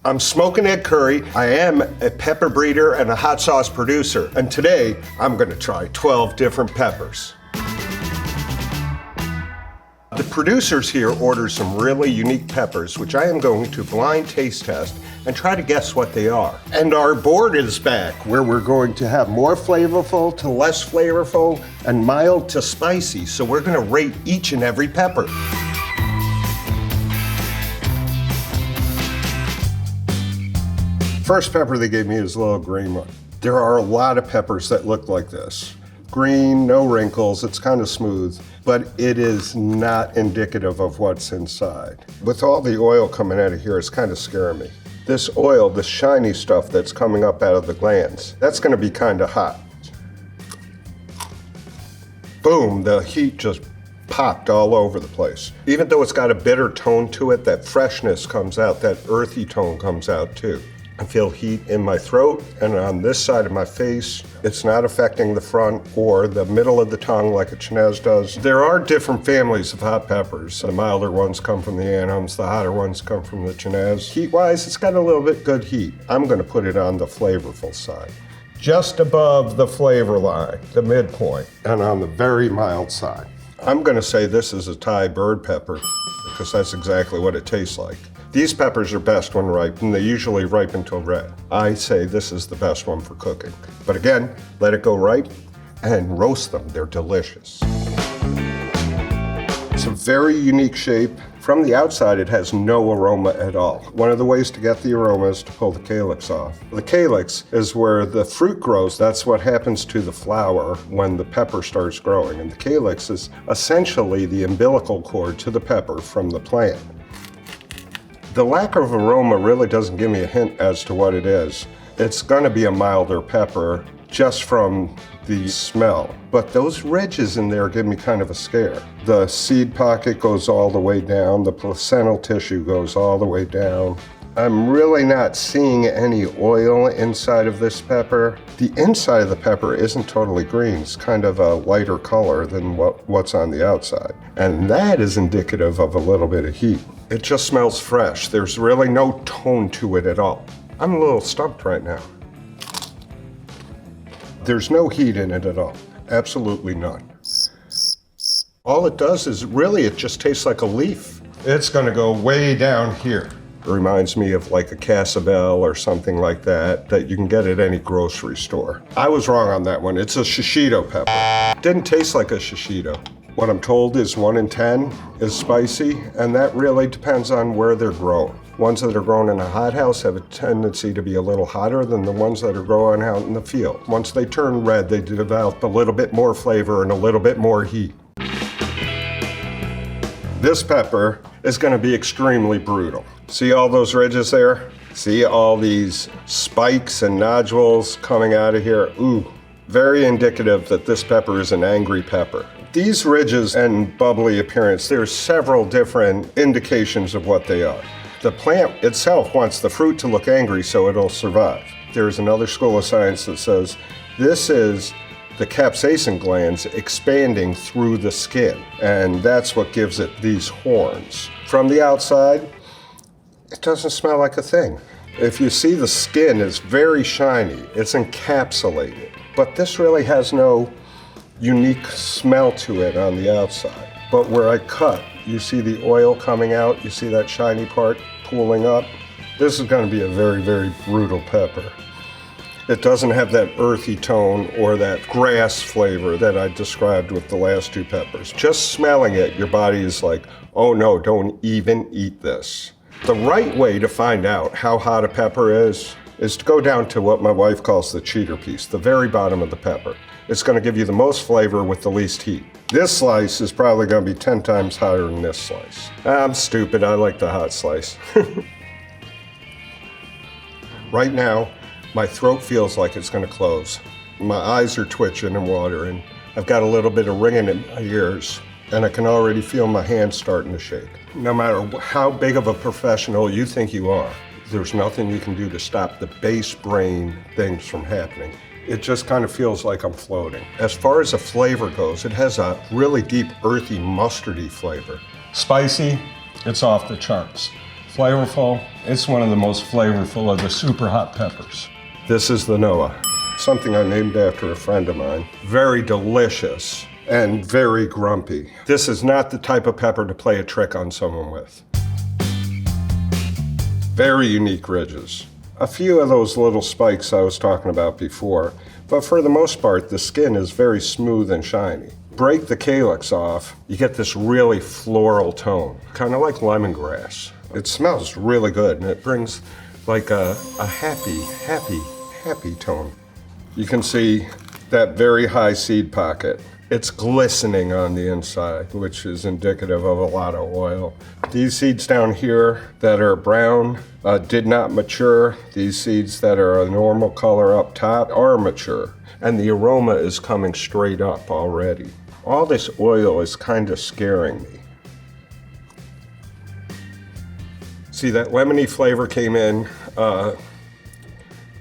I'm Smokin Ed Currie. I am a pepper breeder and a hot sauce producer. And today, I'm gonna try 12 different peppers. The producers here ordered some really unique peppers, which I am going to blind taste test and try to guess what they are. And our board is back, where we're going to have more flavorful to less flavorful and mild to spicy. So we're gonna rate each and every pepper. First pepper they gave me is a little green one. There are a lot of peppers that look like this. Green, no wrinkles, it's kind of smooth, but it is not indicative of what's inside. With all the oil coming out of here, it's kind of scaring me. This oil, the shiny stuff that's coming up out of the glands, that's gonna be kind of hot. Boom, the heat just popped all over the place. Even though it's got a bitter tone to it, that freshness comes out, that earthy tone comes out too. I feel heat in my throat and on this side of my face. It's not affecting the front or the middle of the tongue like a Chinese does. There are different families of hot peppers. The milder ones come from the Annams, the hotter ones come from the Chinese. Heat-wise, it's got a little bit good heat. I'm gonna put it on the flavorful side. Just above the flavor line, the midpoint, and on the very mild side. I'm gonna say this is a Thai bird pepper because that's exactly what it tastes like. These peppers are best when ripe, and they usually ripen till red. I say this is the best one for cooking. But again, let it go ripe and roast them. They're delicious. It's a very unique shape. From the outside, it has no aroma at all. One of the ways to get the aroma is to pull the calyx off. The calyx is where the fruit grows. That's what happens to the flower when the pepper starts growing. And the calyx is essentially the umbilical cord to the pepper from the plant. The lack of aroma really doesn't give me a hint as to what it is. It's gonna be a milder pepper just from the smell. But those ridges in there give me kind of a scare. The seed pocket goes all the way down, the placental tissue goes all the way down. I'm really not seeing any oil inside of this pepper. The inside of the pepper isn't totally green. It's kind of a lighter color than what's on the outside. And that is indicative of a little bit of heat. It just smells fresh. There's really no tone to it at all. I'm a little stumped right now. There's no heat in it at all. Absolutely none. All it does is really, it just tastes like a leaf. It's gonna go way down here. It reminds me of like a Casabel or something like that you can get at any grocery store. I was wrong on that one. It's a Shishito pepper. Didn't taste like a Shishito. What I'm told is 1 in 10 is spicy, and that really depends on where they're grown. Ones that are grown in a hothouse have a tendency to be a little hotter than the ones that are grown out in the field. Once they turn red, they develop a little bit more flavor and a little bit more heat. This pepper is gonna be extremely brutal. See all those ridges there? See all these spikes and nodules coming out of here? Ooh, very indicative that this pepper is an angry pepper. These ridges and bubbly appearance, there's several different indications of what they are. The plant itself wants the fruit to look angry so it'll survive. There's another school of science that says this is the capsaicin glands expanding through the skin, and that's what gives it these horns. From the outside, it doesn't smell like a thing. If you see, the skin is very shiny, it's encapsulated, but this really has no unique smell to it on the outside. But where I cut, you see the oil coming out, you see that shiny part pooling up. This is gonna be a very, very brutal pepper. It doesn't have that earthy tone or that grass flavor that I described with the last two peppers. Just smelling it, your body is like, oh no, don't even eat this. The right way to find out how hot a pepper is to go down to what my wife calls the cheater piece, the very bottom of the pepper. It's gonna give you the most flavor with the least heat. This slice is probably gonna be 10 times hotter than this slice. I'm stupid, I like the hot slice. Right now, my throat feels like it's gonna close. My eyes are twitching and watering. I've got a little bit of ringing in my ears, and I can already feel my hands starting to shake. No matter how big of a professional you think you are, there's nothing you can do to stop the base brain things from happening. It just kind of feels like I'm floating. As far as the flavor goes, it has a really deep, earthy, mustardy flavor. Spicy, it's off the charts. flavorful. It's one of the most flavorful of the super hot peppers. This is the Noah, something I named after a friend of mine. Very delicious and very grumpy. This is not the type of pepper to play a trick on someone with. Very unique ridges. A few of those little spikes I was talking about before, but for the most part, the skin is very smooth and shiny. Break the calyx off, you get this really floral tone, kind of like lemongrass. It smells really good, and it brings like a happy tone. You can see that very high seed pocket. It's glistening on the inside, which is indicative of a lot of oil. These seeds down here that are brown did not mature. These seeds that are a normal color up top are mature, and the aroma is coming straight up already. All this oil is kind of scaring me. See, that lemony flavor came in,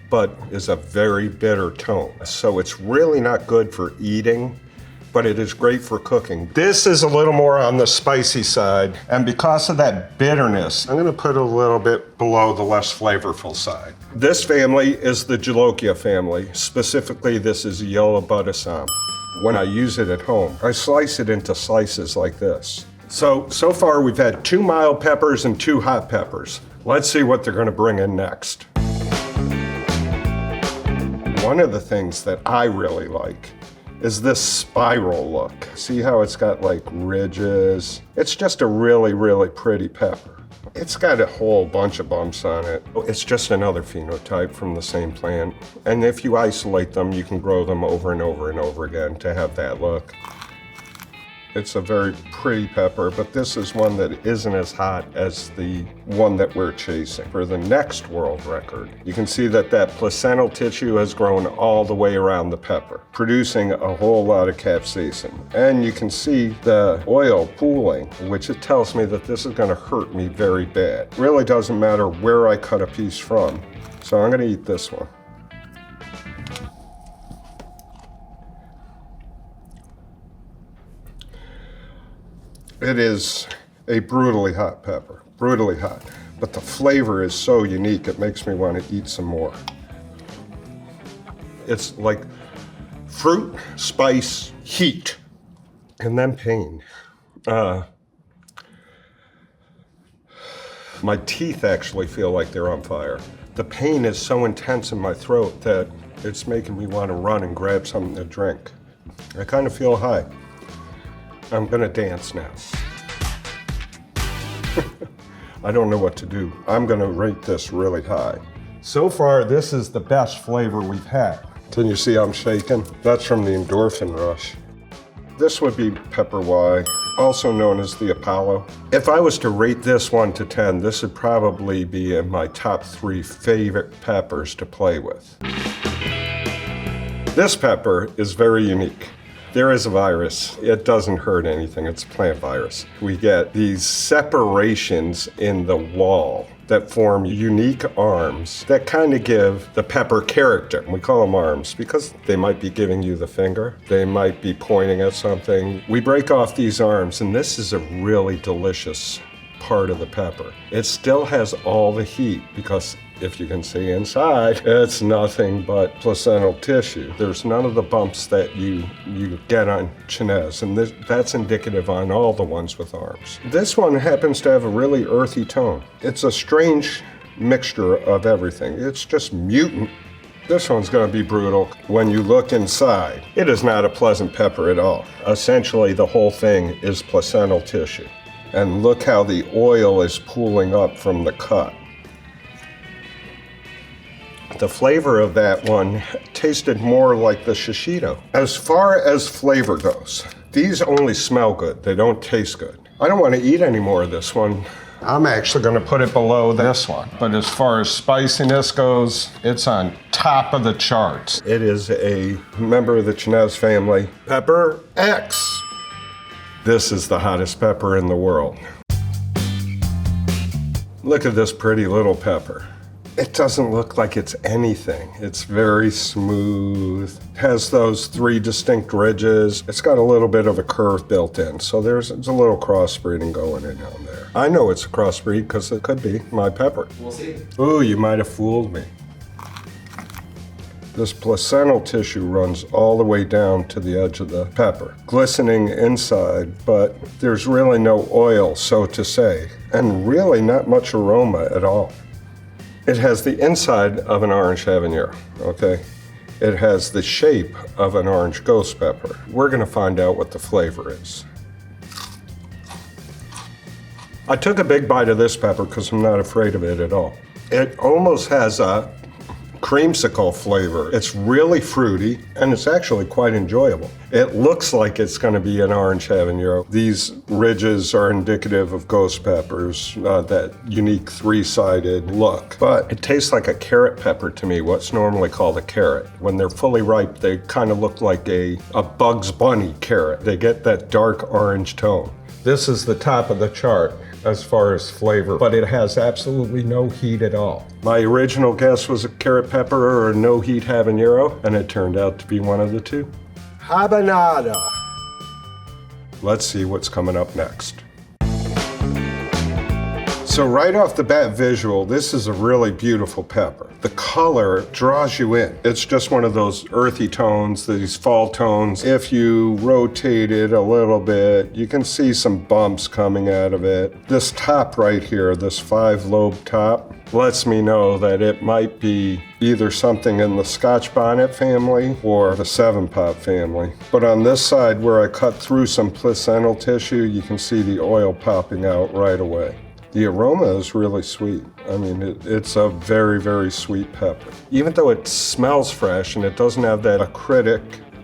but is a very bitter tone. So it's really not good for eating, but it is great for cooking. This is a little more on the spicy side, and because of that bitterness, I'm gonna put a little bit below the less flavorful side. This family is the Jolokia family. Specifically, this is yellow bud Assam. When I use it at home, I slice it into slices like this. So far we've had 2 mild peppers and 2 hot peppers. Let's see what they're gonna bring in next. One of the things that I really like is this spiral look. See how it's got like ridges? It's just a really pretty pepper. It's got a whole bunch of bumps on it. It's just another phenotype from the same plant. And if you isolate them, you can grow them over and over again to have that look. It's a very pretty pepper, but this is one that isn't as hot as the one that we're chasing. For the next world record, you can see that that placental tissue has grown all the way around the pepper, producing a whole lot of capsaicin. And you can see the oil pooling, which it tells me that this is gonna hurt me very bad. It really doesn't matter where I cut a piece from. So I'm gonna eat this one. It is a brutally hot pepper, brutally hot. But the flavor is so unique, it makes me want to eat some more. It's like fruit, spice, heat, and then pain. My teeth actually feel like they're on fire. The pain is so intense in my throat that it's making me want to run and grab something to drink. I kind of feel high. I'm gonna dance now. I don't know what to do. I'm gonna rate this really high. So far, this is the best flavor we've had. Can you see I'm shaking? That's from the endorphin rush. This would be Pepper Y, also known as the Apollo. If I was to rate this 1 to 10, this would probably be in my top 3 favorite peppers to play with. This pepper is very unique. There is a virus. It doesn't hurt anything. It's a plant virus. We get these separations in the wall that form unique arms that kind of give the pepper character. We call them arms because they might be giving you the finger. They might be pointing at something. We break off these arms, and this is a really delicious part of the pepper. It still has all the heat because if you can see inside, it's nothing but placental tissue. There's none of the bumps that you get on Chinese, and that's indicative on all the ones with arms. This one happens to have a really earthy tone. It's a strange mixture of everything. It's just mutant. This one's gonna be brutal. When you look inside, it is not a pleasant pepper at all. Essentially, the whole thing is placental tissue. And look how the oil is pooling up from the cut. The flavor of that one tasted more like the Shishito. As far as flavor goes, these only smell good, they don't taste good. I don't want to eat any more of this one. I'm actually going to put it below this one. But as far as spiciness goes, it's on top of the charts. It is a member of the Chinese family, Pepper X. This is the hottest pepper in the world. Look at this pretty little pepper. It doesn't look like it's anything. It's very smooth. It has those 3 distinct ridges. It's got a little bit of a curve built in, so there's a little crossbreeding going in down there. I know it's a crossbreed because it could be my pepper. We'll see. Ooh, you might have fooled me. This placental tissue runs all the way down to the edge of the pepper, glistening inside, but there's really no oil, so to say, and really not much aroma at all. It has the inside of an orange habanero, okay? It has the shape of an orange ghost pepper. We're gonna find out what the flavor is. I took a big bite of this pepper because I'm not afraid of it at all. It almost has a creamsicle flavor. It's really fruity, and it's actually quite enjoyable. It looks like it's going to be an orange habanero. These ridges are indicative of ghost peppers, that unique 3-sided look. But it tastes like a carrot pepper to me, what's normally called a carrot. When they're fully ripe, they kind of look like a Bugs Bunny carrot. They get that dark orange tone. This is the top of the chart as far as flavor, but it has absolutely no heat at all. My original guess was a carrot pepper or a no heat habanero, and it turned out to be one of the two. Habanada. Let's see what's coming up next. So right off the bat visual, this is a really beautiful pepper. The color draws you in. It's just one of those earthy tones, these fall tones. If you rotate it a little bit, you can see some bumps coming out of it. This top right here, this 5-lobe top, lets me know that it might be either something in the Scotch Bonnet family or the 7-pot family. But on this side where I cut through some placental tissue, you can see the oil popping out right away. The aroma is really sweet. I mean, it's a very, very sweet pepper. Even though it smells fresh and it doesn't have that acritic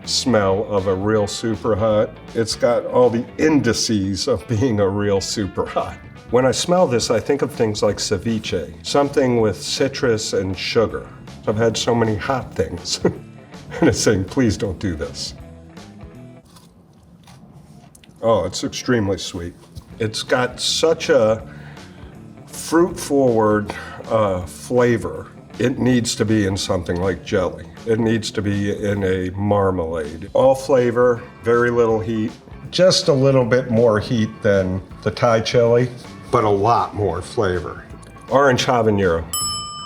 smell of a real super hot, it's got all the indices of being a real super hot. When I smell this, I think of things like ceviche, something with citrus and sugar. I've had so many hot things. And it's saying, please don't do this. Oh, it's extremely sweet. It's got such a fruit-forward flavor. It needs to be in something like jelly. It needs to be in a marmalade. All flavor, very little heat. Just a little bit more heat than the Thai chili, but a lot more flavor. Orange habanero.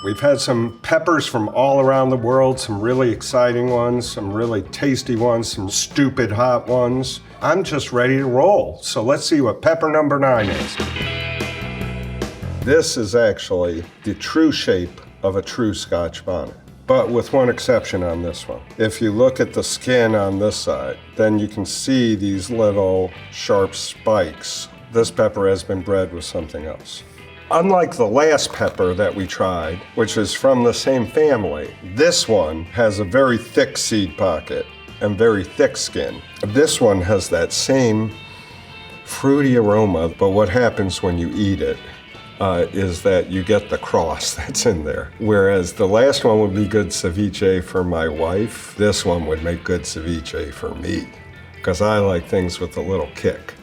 We've had some peppers from all around the world, some really exciting ones, some really tasty ones, some stupid hot ones. I'm just ready to roll. So let's see what pepper number 9 is. This is actually the true shape of a true Scotch bonnet, but with one exception on this one. If you look at the skin on this side, then you can see these little sharp spikes. This pepper has been bred with something else. Unlike the last pepper that we tried, which is from the same family, this one has a very thick seed pocket and very thick skin. This one has that same fruity aroma, but what happens when you eat it is that you get the cross that's in there. Whereas the last one would be good ceviche for my wife, this one would make good ceviche for me, because I like things with a little kick.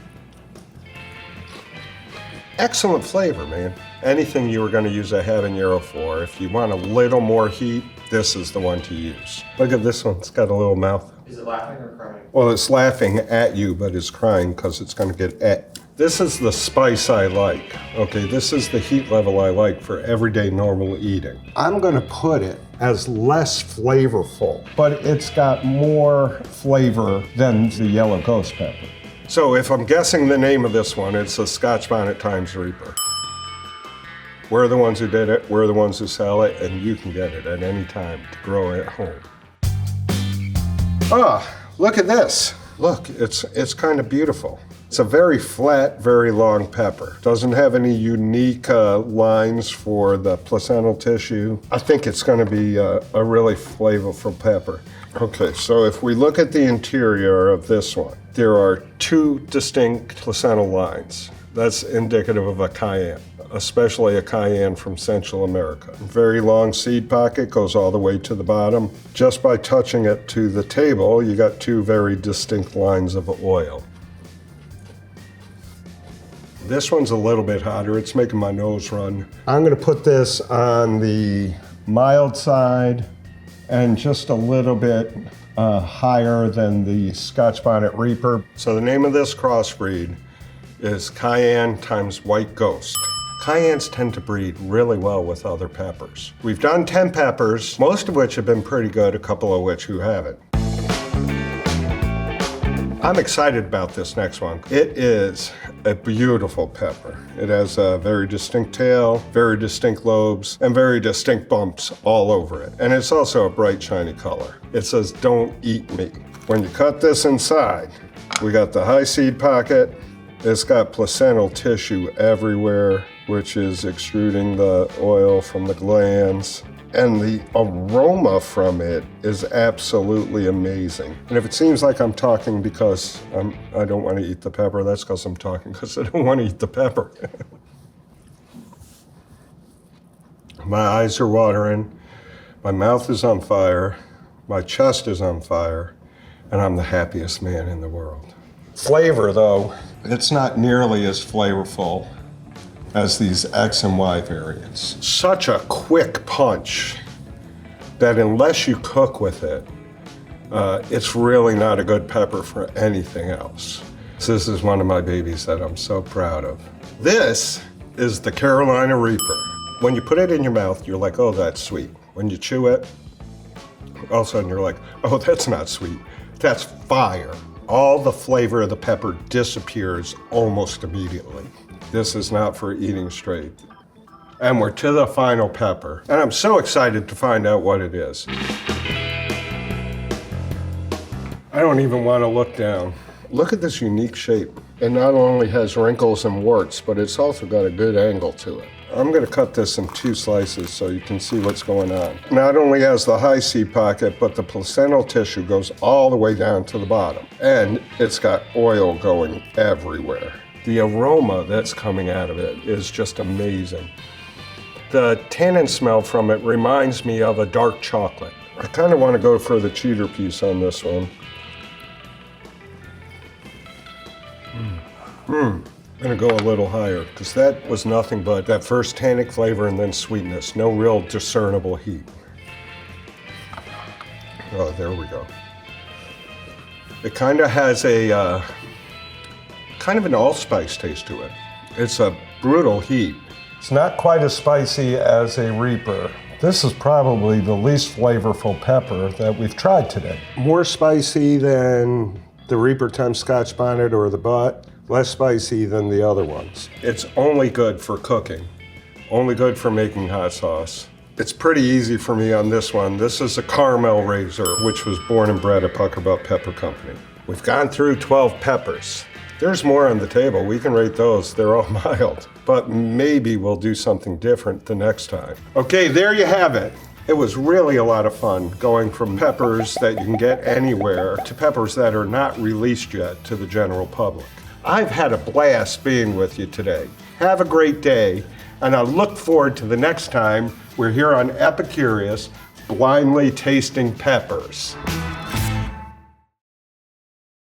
Excellent flavor, man. Anything you were going to use a habanero for, if you want a little more heat, this is the one to use. Look at this one, it's got a little mouth. Is it laughing or crying? Well, it's laughing at you, but it's crying because it's going to get et. This is the spice I like. Okay, this is the heat level I like for everyday normal eating. I'm going to put it as less flavorful, but it's got more flavor than the yellow ghost pepper. So if I'm guessing the name of this one, it's a Scotch Bonnet times Reaper. We're the ones who did it, we're the ones who sell it, and you can get it at any time to grow at home. Ah, look at this. Look, it's kind of beautiful. It's a very flat, very long pepper. Doesn't have any unique lines for the placental tissue. I think it's going to be a really flavorful pepper. Okay, so if we look at the interior of this one, there are 2 distinct placental lines. That's indicative of a Cayenne, especially a Cayenne from Central America. Very long seed pocket, goes all the way to the bottom. Just by touching it to the table, you got 2 very distinct lines of oil. This one's a little bit hotter. It's making my nose run. I'm gonna put this on the mild side and just a little bit higher than the Scotch Bonnet Reaper. So the name of this crossbreed is Cayenne times White Ghost. Cayennes tend to breed really well with other peppers. We've done 10 peppers, most of which have been pretty good, a couple of which who haven't. I'm excited about this next one. It is a beautiful pepper. It has a very distinct tail, very distinct lobes, and very distinct bumps all over it. And it's also a bright, shiny color. It says, "Don't eat me." When you cut this inside, we got the high seed pocket. It's got placental tissue everywhere, which is extruding the oil from the glands. And the aroma from it is absolutely amazing. And if it seems like I'm talking because I don't want to eat the pepper, that's because I'm talking because I don't want to eat the pepper. My eyes are watering, my mouth is on fire, my chest is on fire, and I'm the happiest man in the world. Flavor, though, it's not nearly as flavorful as these X and Y variants. Such a quick punch that unless you cook with it, it's really not a good pepper for anything else. So this is one of my babies that I'm so proud of. This is the Carolina Reaper. When you put it in your mouth, you're like, oh, that's sweet. When you chew it, all of a sudden you're like, oh, that's not sweet. That's fire. All the flavor of the pepper disappears almost immediately. This is not for eating straight. And we're to the final pepper. And I'm so excited to find out what it is. I don't even want to look down. Look at this unique shape. It not only has wrinkles and warts, but it's also got a good angle to it. I'm gonna cut this in 2 slices so you can see what's going on. Not only has the high seed pocket, but the placental tissue goes all the way down to the bottom. And it's got oil going everywhere. The aroma that's coming out of it is just amazing. The tannin smell from it reminds me of a dark chocolate. I kind of want to go for the cheater piece on this one. I'm gonna go a little higher because that was nothing but that first tannic flavor and then sweetness. No real discernible heat. Oh, there we go. It kind of has a kind of an allspice taste to it. It's a brutal heat. It's not quite as spicy as a Reaper. This is probably the least flavorful pepper that we've tried today. More spicy than the Reaper times Scotch Bonnet or the Bhut. Less spicy than the other ones. It's only good for cooking. Only good for making hot sauce. It's pretty easy for me on this one. This is a caramel razor, which was born and bred at PuckerButt Pepper Company. We've gone through 12 peppers. There's more on the table. We can rate those. They're all mild. But maybe we'll do something different the next time. Okay, there you have it. It was really a lot of fun going from peppers that you can get anywhere to peppers that are not released yet to the general public. I've had a blast being with you today. Have a great day, and I look forward to the next time we're here on Epicurious, blindly tasting peppers.